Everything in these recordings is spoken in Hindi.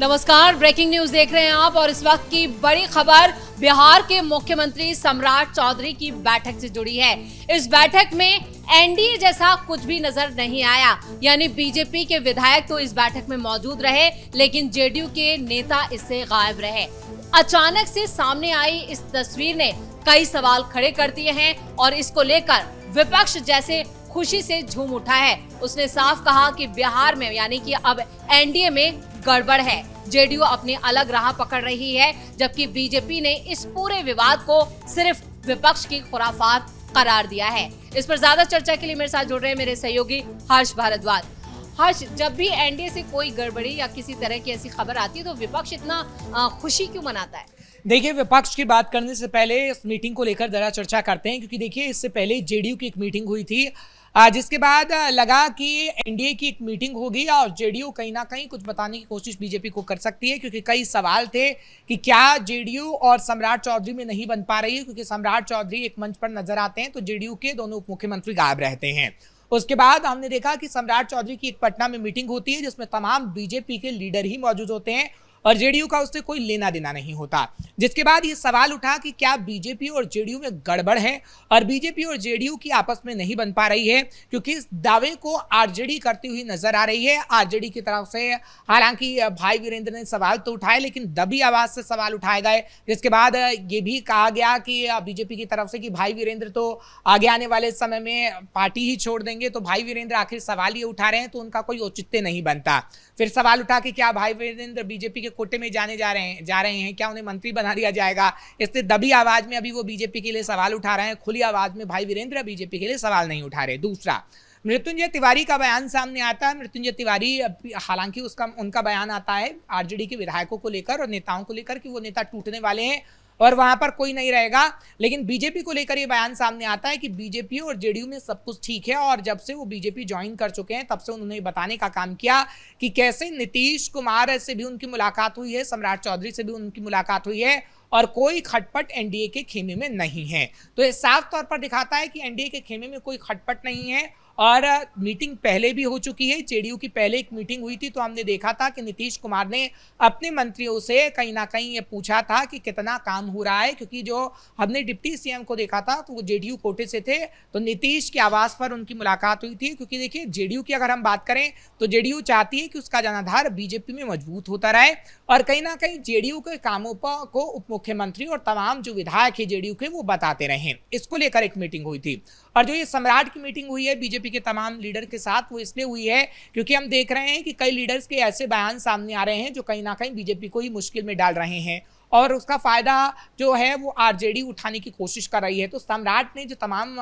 नमस्कार, ब्रेकिंग न्यूज देख रहे हैं आप और इस वक्त की बड़ी खबर बिहार के मुख्यमंत्री सम्राट चौधरी की बैठक से जुड़ी है। इस बैठक में एनडीए जैसा कुछ भी नजर नहीं आया, यानी बीजेपी के विधायक तो इस बैठक में मौजूद रहे लेकिन जेडीयू के नेता इससे गायब रहे। अचानक से सामने आई इस तस्वीर ने कई सवाल खड़े कर दिए हैं और इसको लेकर विपक्ष जैसे खुशी से झूम उठा है। उसने साफ कहा कि बिहार में यानी कि अब एनडीए में गड़बड़ है, जेडीयू अपनी अलग राह पकड़ रही है, जबकि बीजेपी ने इस पूरे विवाद को सिर्फ विपक्ष की खुराफात करार दिया है। इस पर ज्यादा चर्चा के लिए मेरे साथ जुड़ रहे हैं मेरे सहयोगी हर्ष भारद्वाज। हर्ष, जब भी एनडीए से कोई गड़बड़ी या किसी तरह की ऐसी खबर आती है तो विपक्ष इतना खुशी क्यों मनाता है? देखिए, विपक्ष की बात करने से पहले इस मीटिंग को लेकर जरा चर्चा करते हैं, क्योंकि देखिए इससे पहले जेडीयू की एक मीटिंग हुई थी, जिसके बाद लगा कि एनडीए की एक मीटिंग होगी और जेडीयू कहीं ना कहीं कुछ बताने की कोशिश बीजेपी को कर सकती है, क्योंकि कई सवाल थे कि क्या जेडीयू और सम्राट चौधरी में नहीं बन पा रही है, क्योंकि सम्राट चौधरी एक मंच पर नजर आते हैं तो जेडीयू के दोनों उप मुख्यमंत्री गायब रहते हैं। उसके बाद हमने देखा कि सम्राट चौधरी की एक पटना में मीटिंग होती है जिसमें तमाम बीजेपी के लीडर ही मौजूद होते हैं और जेडीयू का उससे कोई लेना देना नहीं होता, जिसके बाद ये सवाल उठा कि क्या बीजेपी और जेडीयू में गड़बड़ है और बीजेपी और जेडीयू की आपस में नहीं बन पा रही है, क्योंकि इस दावे को आरजेडी करती हुई नजर आ रही है। आरजेडी की तरफ से हालांकि भाई वीरेंद्र ने सवाल तो उठाए लेकिन दबी आवाज से सवाल उठाए गए, जिसके बाद ये भी कहा गया कि बीजेपी की तरफ से कि भाई वीरेंद्र तो आगे आने वाले समय में पार्टी ही छोड़ देंगे, तो भाई वीरेंद्र आखिर सवाल ये उठा रहे हैं तो उनका कोई औचित्य नहीं बनता। फिर सवाल उठा कि क्या भाई वीरेंद्र बीजेपी के कोटे में जाने जा रहे हैं, क्या उन्हें मंत्री बना दिया जाएगा। इससे दबी आवाज में अभी वो बीजेपी के लिए सवाल उठा रहे हैं, खुली आवाज में भाई वीरेंद्र बीजेपी के लिए सवाल नहीं उठा रहे। दूसरा, मृत्युंजय तिवारी का बयान सामने आता है। मृत्युंजय तिवारी, हालांकि उनका बयान आता है आरजेडी के विधायकों को लेकर और नेताओं को लेकर कि वो नेता टूटने वाले हैं और वहां पर कोई नहीं रहेगा, लेकिन बीजेपी को लेकर यह बयान सामने आता है कि बीजेपी और जेडीयू में सब कुछ ठीक है और जब से वो बीजेपी ज्वाइन कर चुके हैं तब से उन्होंने बताने का काम किया कि कैसे नीतीश कुमार से भी उनकी मुलाकात हुई है, सम्राट चौधरी से भी उनकी मुलाकात हुई है और कोई खटपट एनडीए के खेमे में नहीं है। तो ये साफ तौर पर दिखाता है कि एनडीए के खेमे में कोई खटपट नहीं है और मीटिंग पहले भी हो चुकी है। जेडीयू की पहले एक मीटिंग हुई थी तो हमने देखा था कि नीतीश कुमार ने अपने मंत्रियों से कहीं ना कहीं ये पूछा था कि कितना काम हो रहा है, क्योंकि जो हमने डिप्टी सीएम को देखा था तो वो जेडीयू कोटे से थे, तो नीतीश के आवास पर उनकी मुलाकात हुई थी। क्योंकि देखिए, जेडीयू की अगर हम बात करें तो जेडीयू चाहती है कि उसका जनाधार बीजेपी में मजबूत होता रहे और कहीं ना कहीं जेडीयू के कामों को उप मुख्यमंत्री और तमाम जो विधायक है जेडीयू के वो बताते रहे। इसको लेकर एक मीटिंग हुई थी और जो ये सम्राट की मीटिंग हुई है बीजेपी के तमाम लीडर के साथ, वो इसलिए हुई है क्योंकि हम देख रहे हैं कि कई लीडर्स के ऐसे बयान सामने आ रहे हैं जो कहीं ना कहीं बीजेपी को ही मुश्किल में डाल रहे हैं और उसका फायदा जो है वो आरजेडी उठाने की कोशिश कर रही है। तो सम्राट ने जो तमाम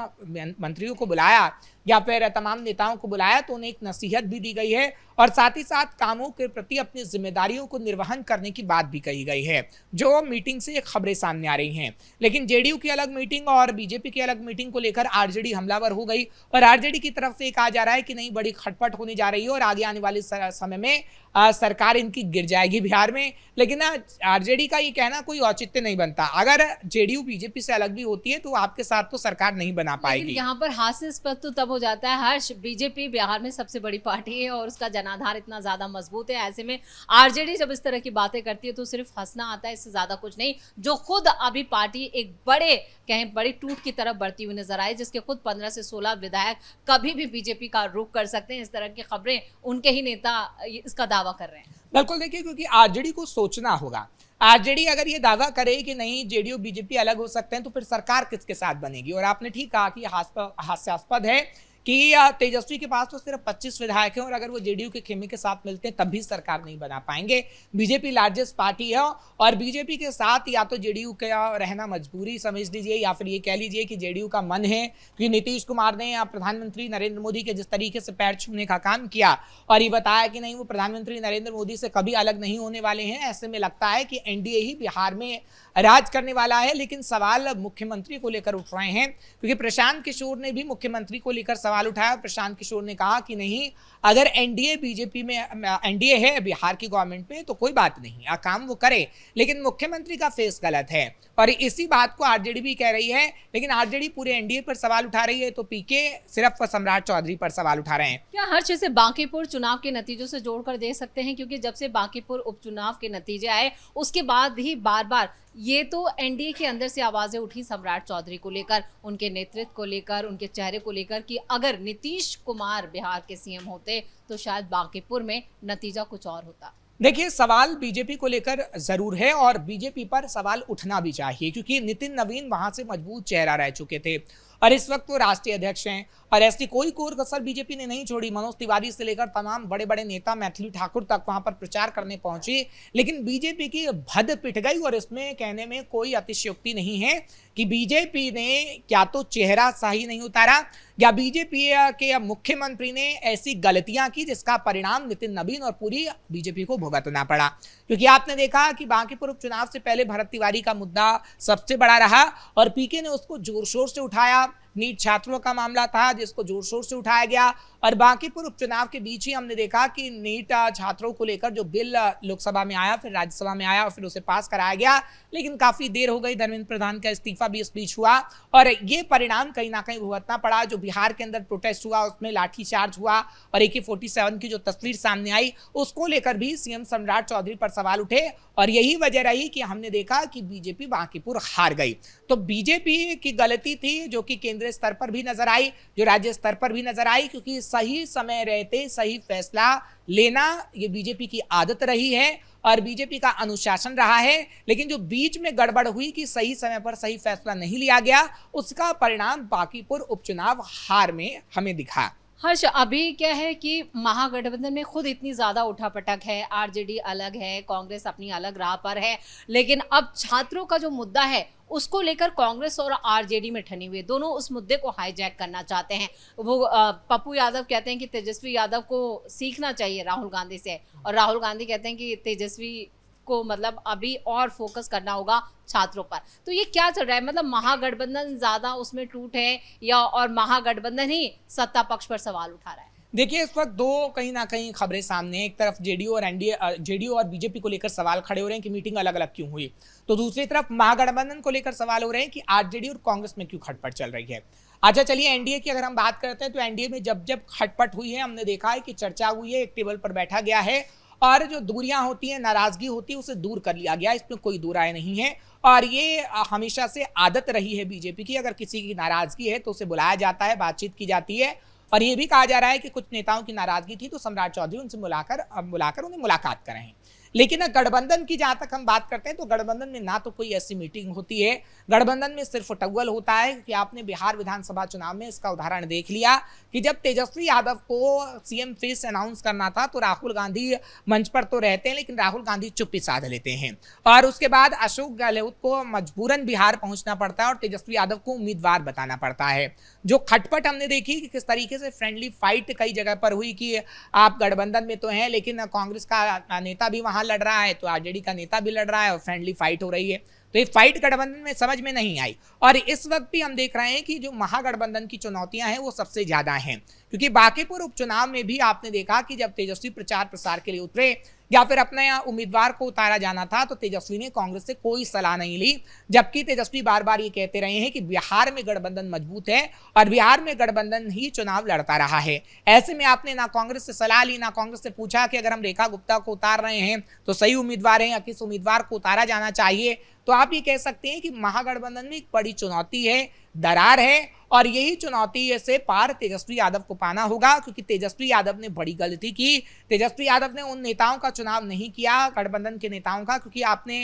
मंत्रियों को बुलाया या फिर तमाम नेताओं को बुलाया तो उन्हें एक नसीहत भी दी गई है और साथ ही साथ कामों के प्रति अपनी जिम्मेदारियों को निर्वहन करने की बात भी कही गई है, जो मीटिंग से खबरें सामने आ रही हैं। लेकिन जेडीयू की अलग मीटिंग और बीजेपी की अलग मीटिंग को लेकर आरजेडी हमलावर हो गई और आरजेडी की तरफ से कहा जा रहा है कि नहीं, बड़ी खटपट होने जा रही है और आगे आने वाले समय में सरकार इनकी गिर जाएगी बिहार में। लेकिन आरजेडी का ये कहना कोई औचित्य नहीं बनता। अगर जेडीयू बीजेपी से अलग भी होती है तो आपके साथ तो सरकार नहीं बना पाएगी। यहाँ पर हास्यास्पद तो तब हो जाता है हर्ष, बीजेपी बिहार में सबसे बड़ी पार्टी है और उसका जनाधार इतना ज्यादा मजबूत है, ऐसे में आरजेडी जब इस तरह की बातें करती है तो सिर्फ हंसना आता है, इससे ज्यादा कुछ नहीं। जो खुद अभी पार्टी एक बड़ी टूट की तरफ बढ़ती हुई नजर आई, जिसके खुद 15 से 16 विधायक कभी भी बीजेपी का रुख कर सकते हैं, इस तरह की खबरें उनके ही नेता इसका दावा कर रहे हैं। बिल्कुल, देखिए, क्योंकि आरजेडी को सोचना होगा। आरजेडी अगर ये दावा करे कि नहीं जेडीयू बीजेपी अलग हो सकते हैं तो फिर सरकार किसके साथ बनेगी। और आपने ठीक कहा कि हास्यास्पद है कि तेजस्वी के पास तो सिर्फ 25 विधायक हैं और अगर वो जेडीयू के खेमे के साथ मिलते हैं तब भी सरकार नहीं बना पाएंगे। बीजेपी लार्जेस्ट पार्टी है और बीजेपी के साथ या तो जेडीयू का रहना मजबूरी समझ लीजिए या फिर ये कह लीजिए कि जेडीयू का मन है, क्योंकि नीतीश कुमार ने प्रधानमंत्री नरेंद्र मोदी के जिस तरीके से पैर छूने का काम किया और ये बताया कि नहीं, वो प्रधानमंत्री नरेंद्र मोदी से कभी अलग नहीं होने वाले हैं। ऐसे में लगता है कि एनडीए ही बिहार में राज करने वाला है। लेकिन सवाल मुख्यमंत्री को लेकर उठ रहे हैं, क्योंकि प्रशांत किशोर ने भी मुख्यमंत्री को लेकर सवाल सवाल उठाया। प्रशांत किशोर ने कहा कि नहीं, अगर एनडीए बीजेपी में एनडीए है बिहार की गवर्नमेंट में तो कोई बात नहीं, काम वो करे, लेकिन मुख्यमंत्री का फेस गलत है। और इसी बात को आरजेडी भी कह रही है, लेकिन आरजेडी पूरे एनडीए पर सवाल उठा रही है तो पीके सिर्फ सम्राट चौधरी पर सवाल उठा रहे हैं। क्या हर चीज से बांकीपुर चुनाव के नतीजों से जोड़कर देख सकते हैं? क्योंकि जब से बांकीपुर उपचुनाव के नतीजे आए उसके बाद भी बार बार ये तो एनडीए के अंदर से आवाजें उठी सम्राट चौधरी को लेकर, उनके नेतृत्व को लेकर, उनके चेहरे को लेकर कि अगर नीतीश कुमार बिहार के सीएम होते तो शायद बांकीपुर में नतीजा कुछ और होता। देखिए, सवाल बीजेपी को लेकर जरूर है और बीजेपी पर सवाल उठना भी चाहिए, क्योंकि नितिन नवीन वहां से मजबूत चेहरा रह चुके थे और इस वक्त वो राष्ट्रीय अध्यक्ष हैं और ऐसी कोई कोर कसर बीजेपी ने नहीं छोड़ी। मनोज तिवारी से लेकर तमाम बड़े बड़े नेता, मैथिली ठाकुर तक वहां पर प्रचार करने पहुंचे, लेकिन बीजेपी की भद पिट गई। और इसमें कहने में कोई अतिशयोक्ति नहीं है कि बीजेपी ने क्या तो चेहरा सही नहीं उतारा या बीजेपी के मुख्यमंत्री ने ऐसी गलतियां की जिसका परिणाम नितिन नवीन और पूरी बीजेपी को भुगतना पड़ा। क्योंकि आपने देखा कि बांकीपुर उपचुनाव से पहले भरत तिवारी का मुद्दा सबसे बड़ा रहा और पीके ने उसको जोर शोर से उठाया। नीट छात्रों का मामला था जिसको जोर शोर से उठाया गया और बांकीपुर उपचुनाव के बीच ही हमने देखा कि नीट छात्रों को लेकर जो बिल लोकसभा में आया, फिर राज्यसभा में आया और फिर उसे पास कराया गया, लेकिन काफी देर हो गई। धर्मेंद्र प्रधान का इस्तीफा भी इस बीच हुआ और ये परिणाम कहीं ना कहीं भुगतना पड़ा। जो बिहार के अंदर प्रोटेस्ट हुआ उसमें लाठीचार्ज हुआ और AK-47 की जो तस्वीर सामने आई उसको लेकर भी सीएम सम्राट चौधरी पर सवाल उठे और यही वजह रही कि हमने देखा कि बीजेपी बांकीपुर हार गई। तो बीजेपी की गलती थी जो कि केंद्रीय स्तर पर भी नजर आई, जो राज्य स्तर पर भी नजर आई, क्योंकि सही समय रहते सही फैसला लेना ये बीजेपी की आदत रही है और बीजेपी का अनुशासन रहा है। लेकिन जो बीच में गड़बड़ हुई कि सही समय पर सही फैसला नहीं लिया गया, उसका परिणाम बांकीपुर उपचुनाव हार में हमें दिखा। हर्ष, अभी क्या है कि महागठबंधन में खुद इतनी ज्यादा उठापटक है, आरजेडी अलग है, कांग्रेस अपनी अलग राह पर है, लेकिन अब छात्रों का जो मुद्दा है उसको लेकर कांग्रेस और आरजेडी में ठनी हुई, दोनों उस मुद्दे को हाईजैक करना चाहते हैं। वो पप्पू यादव कहते हैं कि तेजस्वी यादव को सीखना चाहिए राहुल गांधी से, और राहुल गांधी कहते हैं कि तेजस्वी को मतलब अभी और फोकस करना होगा छात्रों पर। तो ये क्या चल रहा है? मतलब महागठबंधन ज्यादा उसमें टूट है या और महागठबंधन ही सत्ता पक्ष पर सवाल उठा रहा है? देखिए, इस वक्त दो कहीं ना कहीं खबरें सामने। एक तरफ जेडीयू और एनडीए, जेडीयू और बीजेपी को लेकर सवाल खड़े हो रहे हैं कि मीटिंग अलग अलग क्यों हुई, तो दूसरी तरफ महागठबंधन को लेकर सवाल हो रहे हैं कि आरजेडी और कांग्रेस में क्यों खटपट चल रही है। अच्छा, चलिए एनडीए की अगर हम बात करते हैं तो एनडीए में जब जब खटपट हुई है हमने देखा है कि चर्चा हुई है, एक टेबल पर बैठा गया है और जो दूरियां होती हैं, नाराजगी होती है, उसे दूर कर लिया गया, इसमें कोई दो राय नहीं है। और ये हमेशा से आदत रही है बीजेपी की, अगर किसी की नाराजगी है तो उसे बुलाया जाता है, बातचीत की जाती है। और ये भी कहा जा रहा है कि कुछ नेताओं की नाराजगी थी तो सम्राट चौधरी उनसे बुलाकर उन्हें मुलाकात कराएं। लेकिन गठबंधन की जहां तक हम बात करते हैं तो गठबंधन में ना तो कोई ऐसी मीटिंग होती है, गठबंधन में सिर्फ टग्गल होता है। कि आपने बिहार विधानसभा चुनाव में इसका उदाहरण देख लिया कि जब तेजस्वी यादव को सीएम फेस अनाउंस करना था तो राहुल गांधी मंच पर तो रहते हैं लेकिन राहुल गांधी चुप्पी साध लेते हैं और उसके बाद अशोक गहलोत को मजबूरन बिहार पहुंचना पड़ता है और तेजस्वी यादव को उम्मीदवार बताना पड़ता है। जो खटपट हमने देखी कि किस तरीके से फ्रेंडली फाइट कई जगह पर हुई कि आप गठबंधन में तो हैं लेकिन कांग्रेस का नेता भी वहां लड़ रहा है तो आरजेडी का नेता भी लड़ रहा है और फ्रेंडली फाइट हो रही है, तो ये फाइट गठबंधन में समझ में नहीं आई। और इस वक्त भी हम देख रहे हैं कि जो महागठबंधन की चुनौतियां हैं वो सबसे ज्यादा हैं, क्योंकि बांकीपुर उपचुनाव में भी आपने देखा कि जब तेजस्वी प्रचार प्रसार के लिए उतरे या फिर अपने उम्मीदवार को उतारा जाना था तो तेजस्वी ने कांग्रेस से कोई सलाह नहीं ली, जबकि तेजस्वी बार बार ये कहते रहे हैं कि बिहार में गठबंधन मजबूत है और बिहार में गठबंधन ही चुनाव लड़ता रहा है। ऐसे में आपने ना कांग्रेस से सलाह ली, ना कांग्रेस से पूछा कि अगर हम रेखा गुप्ता को उतार रहे हैं तो सही उम्मीदवार हैं या किस उम्मीदवार को उतारा जाना चाहिए। तो आप ये कह सकते हैं कि महागठबंधन में एक बड़ी चुनौती है, दरार है और यही चुनौती से पार तेजस्वी यादव को पाना होगा, क्योंकि तेजस्वी यादव ने बड़ी गलती की। तेजस्वी यादव ने उन नेताओं का चुनाव नहीं किया, गठबंधन के नेताओं का, क्योंकि आपने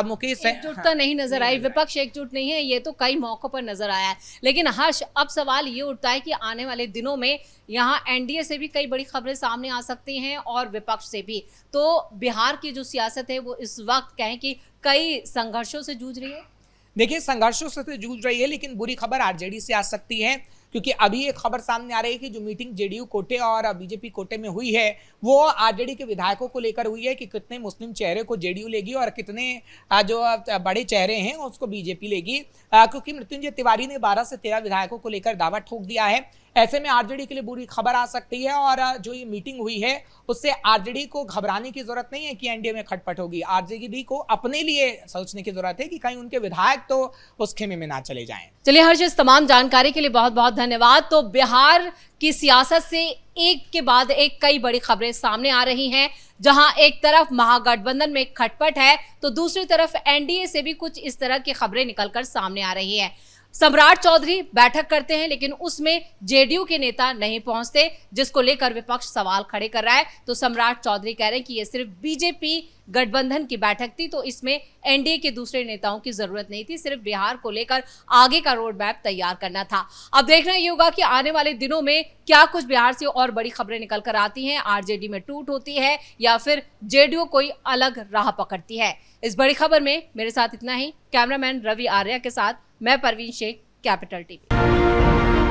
मुकेश एकजुटता नहीं नजर आई, विपक्ष एकजुट नहीं है, ये तो कई मौकों पर नजर आया है। लेकिन हर्ष, अब सवाल ये उठता है कि आने वाले दिनों में यहाँ एनडीए से भी कई बड़ी खबरें सामने आ सकती हैं और विपक्ष से भी, तो बिहार की जो सियासत है वो इस वक्त कहें कि कई संघर्षों से जूझ रही है। देखिए, संघर्षों से तो जूझ रही है लेकिन बुरी खबर आरजेडी से आ सकती है, क्योंकि अभी एक खबर सामने आ रही है कि जो मीटिंग जेडीयू कोटे और बीजेपी कोटे में हुई है वो आरजेडी के विधायकों को लेकर हुई है कि कितने मुस्लिम चेहरे को जेडीयू लेगी और कितने जो बड़े चेहरे हैं उसको बीजेपी लेगी, क्योंकि मृत्युंजय तिवारी ने 12 से 13 विधायकों को लेकर दावा ठोक दिया है। ऐसे में आरजेडी के लिए बुरी खबर आ सकती है और जो ये मीटिंग हुई है उससे आरजेडी को घबराने की जरूरत नहीं है कि एनडीए में खटपट होगी। आरजेडी को अपने लिए सोचने की जरूरत है कि कहीं उनके विधायक तो उस खेमे में ना चले जाएं। चलिए हर्ष, इस तमाम जानकारी के लिए बहुत बहुत धन्यवाद। तो बिहार की सियासत से एक के बाद एक कई बड़ी खबरें सामने आ रही हैं, जहां एक तरफ महागठबंधन में खटपट है तो दूसरी तरफ एनडीए से भी कुछ इस तरह की खबरें निकलकर सामने आ रही हैं। सम्राट चौधरी बैठक करते हैं लेकिन उसमें जेडीयू के नेता नहीं पहुंचते, जिसको लेकर विपक्ष सवाल खड़े कर रहा है। तो सम्राट चौधरी कह रहे हैं कि ये सिर्फ बीजेपी गठबंधन की बैठक थी, तो इसमें एनडीए के दूसरे नेताओं की जरूरत नहीं थी, सिर्फ बिहार को लेकर आगे का रोड मैप तैयार करना था। अब देखना ये होगा कि आने वाले दिनों में क्या कुछ बिहार से और बड़ी खबरें निकल कर आती हैं, आरजेडी में टूट होती है या फिर जेडीयू कोई अलग राह पकड़ती है। इस बड़ी खबर में मेरे साथ इतना ही। कैमरामैन रवि आर्या के साथ मैं परवीन शेख, कैपिटल टीवी।